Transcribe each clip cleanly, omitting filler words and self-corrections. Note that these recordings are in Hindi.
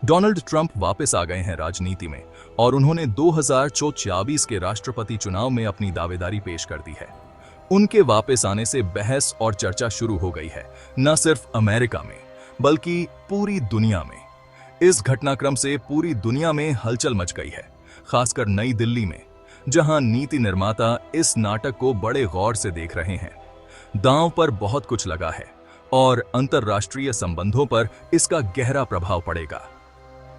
डोनाल्ड ट्रंप वापस आ गए हैं राजनीति में और उन्होंने 2024 के राष्ट्रपति चुनाव में अपनी दावेदारी पेश कर दी है। उनके वापस आने से बहस और चर्चा शुरू हो गई है, न सिर्फ अमेरिका में बल्कि पूरी दुनिया में। इस घटनाक्रम से पूरी दुनिया में हलचल मच गई है, खासकर नई दिल्ली में, जहां नीति निर्माता इस नाटक को बड़े गौर से देख रहे हैं। दांव पर बहुत कुछ लगा है और अंतर्राष्ट्रीय संबंधों पर इसका गहरा प्रभाव पड़ेगा।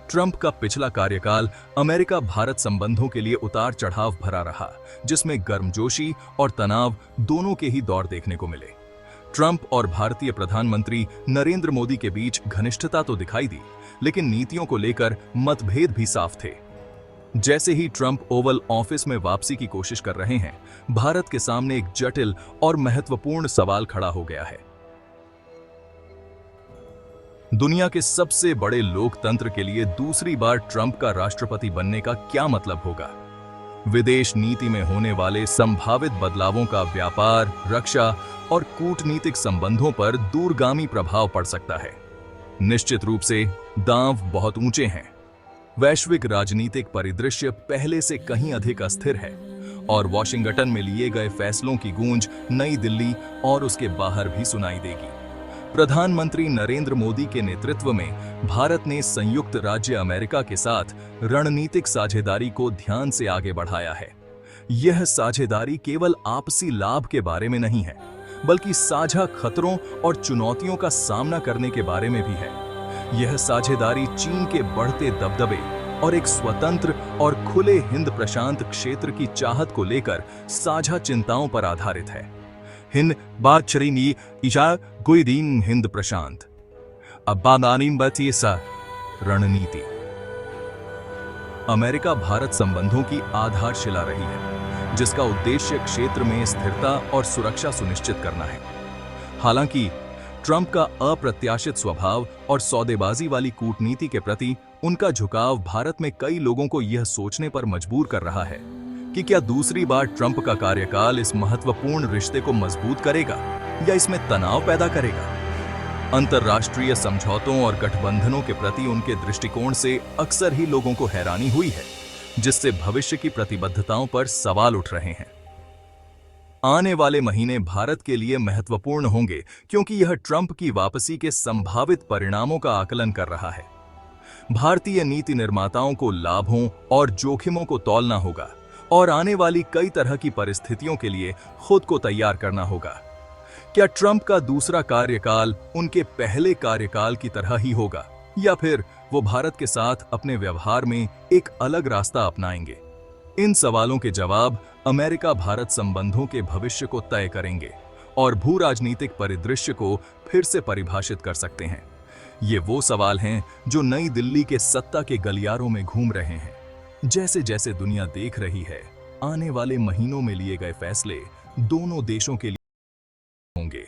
ट्रंप का पिछला कार्यकाल अमेरिका भारत संबंधों के लिए उतार चढ़ाव भरा रहा, जिसमें गर्मजोशी और तनाव दोनों के ही दौर देखने को मिले। ट्रंप और भारतीय प्रधानमंत्री नरेंद्र मोदी के बीच घनिष्ठता तो दिखाई दी, लेकिन नीतियों को लेकर मतभेद भी साफ थे। जैसे ही ट्रंप ओवल ऑफिस में वापसी की कोशिश कर रहे हैं, भारत के सामने एक जटिल और महत्वपूर्ण सवाल खड़ा हो गया है। दुनिया के सबसे बड़े लोकतंत्र के लिए दूसरी बार ट्रंप का राष्ट्रपति बनने का क्या मतलब होगा? विदेश नीति में होने वाले संभावित बदलावों का व्यापार, रक्षा और कूटनीतिक संबंधों पर दूरगामी प्रभाव पड़ सकता है। निश्चित रूप से दांव बहुत ऊंचे हैं। वैश्विक राजनीतिक परिदृश्य पहले से कहीं अधिक अस्थिर है और वॉशिंगटन में लिए गए फैसलों की गूंज नई दिल्ली और उसके बाहर भी सुनाई देगी। प्रधानमंत्री नरेंद्र मोदी के नेतृत्व में भारत ने संयुक्त राज्य अमेरिका के साथ रणनीतिक साझेदारी को ध्यान से आगे बढ़ाया है। यह साझेदारी केवल आपसी लाभ के बारे में नहीं है, बल्कि साझा खतरों और चुनौतियों का सामना करने के बारे में भी है। यह साझेदारी चीन के बढ़ते दबदबे और एक स्वतंत्र और खुले हिंद प्रशांत क्षेत्र की चाहत को लेकर साझा चिंताओं पर आधारित है। हिंद बादशरीनी इशा गुईदीन हिंद प्रशांत अब्बादानीम बतीसा रणनीति अमेरिका भारत संबंधों की आधारशिला रही है, जिसका उद्देश्य क्षेत्र में स्थिरता और सुरक्षा सुनिश्चित करना है। हालांकि ट्रंप का अप्रत्याशित स्वभाव और सौदेबाजी वाली कूटनीति के प्रति उनका झुकाव भारत में कई लोगों को यह सोचने पर मजबूर कर रहा है कि क्या दूसरी बार ट्रंप का कार्यकाल इस महत्वपूर्ण रिश्ते को मजबूत करेगा या इसमें तनाव पैदा करेगा। अंतर्राष्ट्रीय समझौतों और गठबंधनों के प्रति उनके दृष्टिकोण से अक्सर ही लोगों को हैरानी हुई है, जिससे भविष्य की प्रतिबद्धताओं पर सवाल उठ रहे हैं। आने वाले महीने भारत के लिए महत्वपूर्ण होंगे, क्योंकि यह ट्रंप की वापसी के संभावित परिणामों का आकलन कर रहा है। भारतीय नीति निर्माताओं को लाभों और जोखिमों को तौलना होगा और आने वाली कई तरह की परिस्थितियों के लिए खुद को तैयार करना होगा। क्या ट्रंप का दूसरा कार्यकाल उनके पहले कार्यकाल की तरह ही होगा, या फिर वो भारत के साथ अपने व्यवहार में एक अलग रास्ता अपनाएंगे? इन सवालों के जवाब अमेरिका भारत संबंधों के भविष्य को तय करेंगे और भू राजनीतिक परिदृश्य को फिर से परिभाषित कर सकते हैं। ये वो सवाल हैं जो नई दिल्ली के सत्ता के गलियारों में घूम रहे हैं। जैसे जैसे दुनिया देख रही है, आने वाले महीनों में लिए गए फैसले दोनों देशों के लिए होंगे।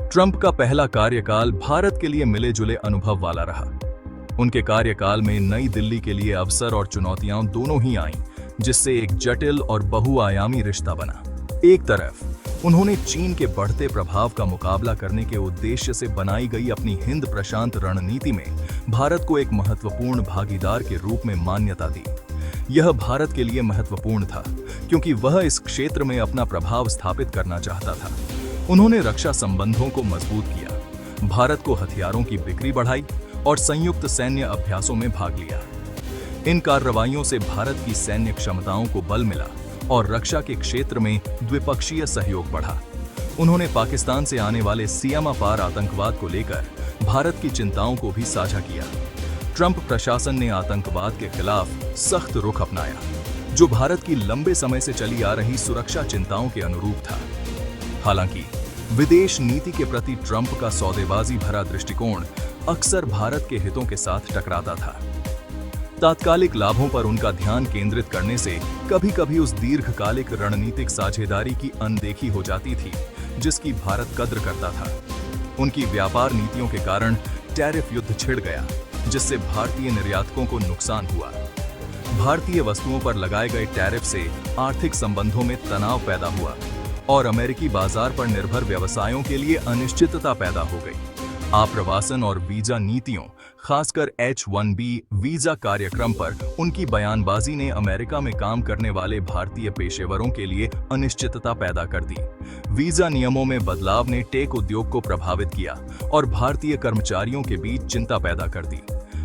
ट्रंप का पहला कार्यकाल भारत के लिए मिले जुले अनुभव वाला रहा। उनके कार्यकाल में नई दिल्ली के लिए अवसर और चुनौतियां दोनों ही आईं, जिससे एक जटिल और बहुआयामी रिश्ता बना। एक तरफ उन्होंने चीन के बढ़ते प्रभाव का मुकाबला करने के उद्देश्य से बनाई गई अपनी हिंद प्रशांत रणनीति में भारत को एक महत्वपूर्ण भागीदार के रूप में मान्यता दी। यह भारत के लिए महत्वपूर्ण था, क्योंकि वह इस क्षेत्र में अपना प्रभाव स्थापित करना चाहता था। उन्होंने रक्षा संबंधों को मजबूत किया, भारत को हथियारों की बिक्री बढ़ाई और संयुक्त सैन्य अभ्यासों में भाग लिया। इन कार्रवाइयों से भारत की सैन्य क्षमताओं को बल मिला और रक्षा के क्षेत्र में द्विपक्षीय सहयोग बढ़ा। उन्होंने पाकिस्तान से आने वाले सीमा पार आतंकवाद को लेकर भारत की चिंताओं को भी साझा किया। ट्रंप प्रशासन ने आतंकवाद के खिलाफ सख्त रुख अपनाया, जो भारत की लंबे समय से चली आ रही सुरक्षा चिंताओं के अनुरूप था। हालांकि विदेश नीति के प्रति ट्रंप का सौदेबाजी भरा दृष्टिकोण अक्सर भारत के हितों के साथ टकराता था। तात्कालिक लाभों पर उनका ध्यान केंद्रित करने से कभी-कभी उस दीर्घकालिक रणनीतिक साझेदारी की अनदेखी हो जाती थी, जिसकी भारत कद्र करता था। उनकी व्यापार नीतियों के कारण टैरिफ युद्ध छिड़ गया, जिससे भारतीय निर्यातकों को नुकसान हुआ। भारतीय वस्तुओं पर लगाए गए टैरिफ से आर्थिक संबंधों में तनाव पैदा हुआ और अमेरिकी बाजार पर निर्भर व्यवसायों के लिए अनिश्चितता पैदा हो गई। आप्रवासन और वीजा नीतियों, खासकर H-1B वीजा कार्यक्रम पर उनकी बयानबाजी ने अमेरिका में काम करने वाले भारतीय पेशेवरों के लिए अनिश्चितता पैदा कर दी। वीजा नियमों में बदलाव ने टेक उद्योग को प्रभावित किया और भारतीय कर्मचारियों के बीच चिंता पैदा कर दी।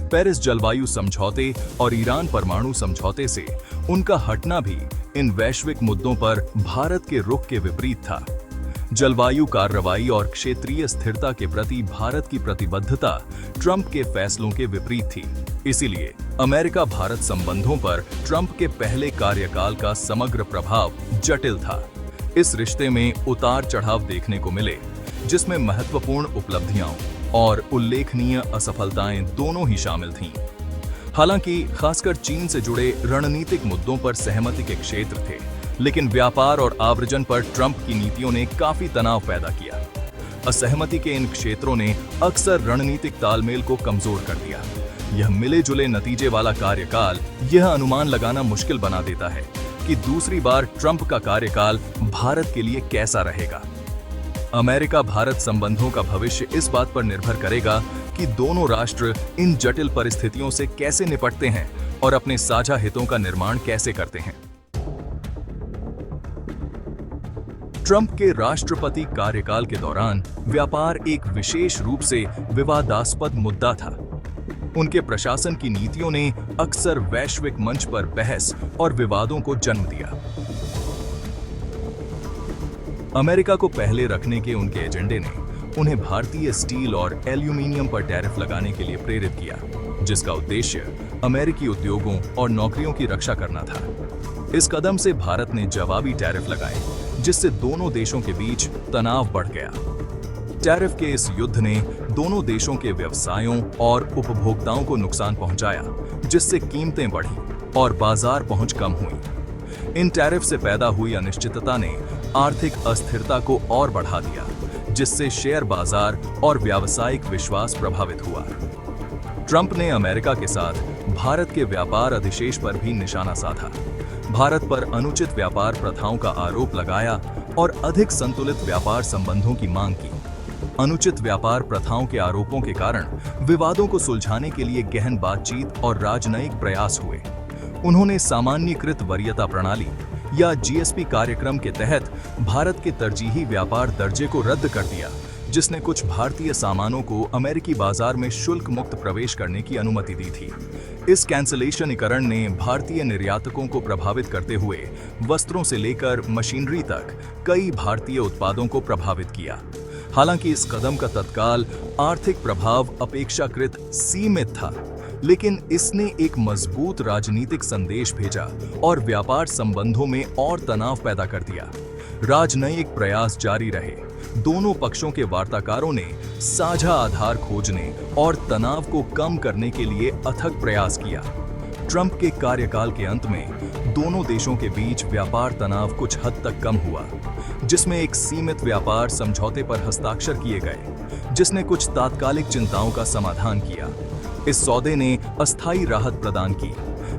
पेरिस जलवायु समझौते और ईरान परमाणु समझौते से उनका हटना भी इन वैश्विक मुद्दों पर भारत के रुख के विपरीत था। जलवायु कार्रवाई और क्षेत्रीय स्थिरता के प्रति भारत की प्रतिबद्धता ट्रंप के फैसलों के विपरीत थी। इसीलिए अमेरिका भारत संबंधों पर ट्रंप के पहले कार्यकाल का समग्र प्रभाव जटिल था। इस रिश्ते में उतार चढ़ाव देखने को मिले, जिसमें महत्वपूर्ण उपलब्धियां और उल्लेखनीय असफलताएं दोनों ही शामिल थीं। हालांकि खासकर चीन से जुड़े रणनीतिक मुद्दों पर सहमति के क्षेत्र थे, लेकिन व्यापार और आव्रजन पर ट्रंप की नीतियों ने काफी तनाव पैदा किया। असहमति के इन क्षेत्रों ने अक्सर रणनीतिक तालमेल को कमजोर कर दिया। यह मिले जुले नतीजे वाला कार्यकाल यह अनुमान लगाना मुश्किल बना देता है कि दूसरी बार ट्रंप का कार्यकाल भारत के लिए कैसा रहेगा। अमेरिका भारत संबंधों का भविष्य इस बात पर निर्भर करेगा कि दोनों राष्ट्र इन जटिल परिस्थितियों से कैसे निपटते हैं और अपने साझा हितों का निर्माण कैसे करते हैं। ट्रंप के राष्ट्रपति कार्यकाल के दौरान व्यापार एक विशेष रूप से विवादास्पद मुद्दा था। उनके प्रशासन की नीतियों ने अक्सर वैश्विक मंच पर बहस और विवादों को जन्म दिया। अमेरिका को पहले रखने के उनके एजेंडे ने उन्हें भारतीय स्टील और एल्यूमीनियम पर टैरिफ लगाने के लिए प्रेरित किया, जिसका उद्देश्य अमेरिकी उद्योगों और नौकरियों की रक्षा करना था। इस कदम से भारत ने जवाबी टैरिफ लगाए, जिससे दोनों देशों के बीच तनाव बढ़ गया। टैरिफ के इस युद्ध ने दोनों देशों के व्यवसायों और उपभोक्ताओं को नुकसान पहुंचाया, जिससे कीमतें बढ़ी और बाजार पहुंच कम हुई। इन टैरिफ से पैदा हुई अनिश्चितता ने आर्थिक अस्थिरता को और बढ़ा दिया, जिससे शेयर बाजार और व्यावसायिक विश्वास प्रभावित हुआ। ट्रंप ने अमेरिका के साथ भारत के व्यापार अधिशेष पर भी निशाना साधा, भारत पर अनुचित व्यापार प्रथाओं का आरोप लगाया और अधिक संतुलित व्यापार संबंधों की मांग की। अनुचित व्यापार प्रथाओं के आरोपों के कारण विवादों को सुलझाने के लिए गहन बातचीत और राजनयिक प्रयास हुए। उन्होंने सामान्यीकृत वरीयता प्रणाली या जीएसपी कार्यक्रम के तहत भारत के तरजीही व्यापार दर्जे को रद्द कर दिया, जिसने कुछ भारतीय सामानों को अमेरिकी बाजार में शुल्क मुक्त प्रवेश करने की अनुमति दी थी। इस कैंसलेशनीकरण ने भारतीय निर्यातकों को प्रभावित करते हुए वस्त्रों से लेकर मशीनरी तक कई भारतीय उत्पादों को प्रभावित किया। हालांकि इस कदम का तत्काल आर्थिक प्रभाव अपेक्षाकृत सीमित था, लेकिन इसने एक मजबूत राजनीतिक संदेश भेजा और व्यापार संबंधों में और तनाव पैदा कर दिया। राजनयिक प्रयास जारी रहे। दोनों पक्षों के वार्ताकारों ने साझा आधार खोजने और तनाव को कम करने के लिए अथक प्रयास किया। ट्रंप के कार्यकाल के अंत में दोनों देशों के बीच व्यापार तनाव कुछ हद तक कम हुआ, जिसमें एक सीमित व्यापार समझौते पर हस्ताक्षर किए गए, जिसने कुछ तात्कालिक चिंताओं का समाधान किया। इस सौदे ने अस्थायी राहत प्रदान की,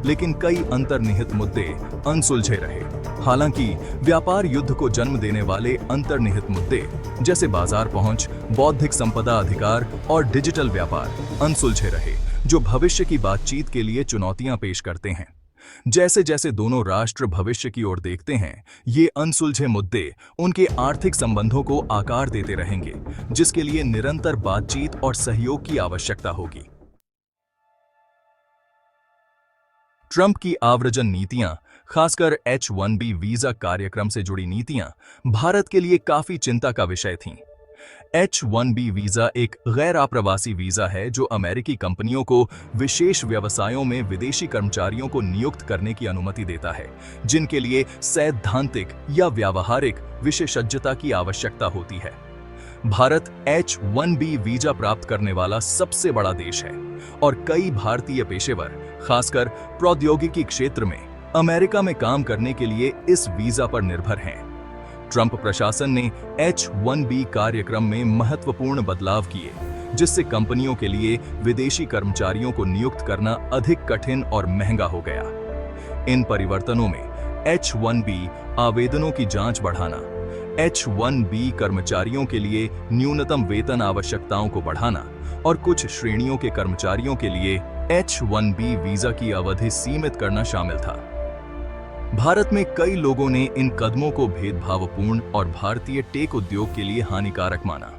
लेकिन कई अंतर्निहित मुद्दे अनसुलझे रहे। हालांकि व्यापार युद्ध को जन्म देने वाले अंतर्निहित मुद्दे जैसे बाजार पहुंच, बौद्धिक संपदा अधिकार और डिजिटल व्यापार अनसुलझे रहे, जो भविष्य की बातचीत के लिए चुनौतियां पेश करते हैं। जैसे जैसे दोनों राष्ट्र भविष्य की ओर देखते हैं, ये अनसुलझे मुद्दे उनके आर्थिक संबंधों को आकार देते रहेंगे, जिसके लिए निरंतर बातचीत और सहयोग की आवश्यकता होगी। ट्रंप की आव्रजन नीतियां, खासकर H-1B वीजा कार्यक्रम से जुड़ी नीतियां, भारत के लिए काफी चिंता का विषय थीं। H-1B वीजा एक गैर आप्रवासी वीजा है जो अमेरिकी कंपनियों को विशेष व्यवसायों में विदेशी कर्मचारियों को नियुक्त करने की अनुमति देता है, जिनके लिए सैद्धांतिक या व्यावहारिक विशेषज्ञता की आवश्यकता होती है। भारत H-1B वीजा प्राप्त करने वाला सबसे बड़ा देश है और कई भारतीय पेशेवर, खासकर प्रौद्योगिकी क्षेत्र में, अमेरिका में काम करने के लिए इस वीजा पर निर्भर हैं। ट्रंप प्रशासन ने H-1B कार्यक्रम में महत्वपूर्ण बदलाव किए, जिससे कंपनियों के लिए विदेशी कर्मचारियों को नियुक्त करना अधिक कठिन और महंगा हो गया। इन परिवर्तनों में H-1B आवेदनों की जांच बढ़ाना, H-1B कर्मचारियों के लिए न्यूनतम वेतन आवश्यकताओं को बढ़ाना और कुछ श्रेणियों के कर्मचारियों के लिए H-1B वीजा की अवधि सीमित करना शामिल था। भारत में कई लोगों ने इन कदमों को भेदभावपूर्ण और भारतीय टेक उद्योग के लिए हानिकारक माना।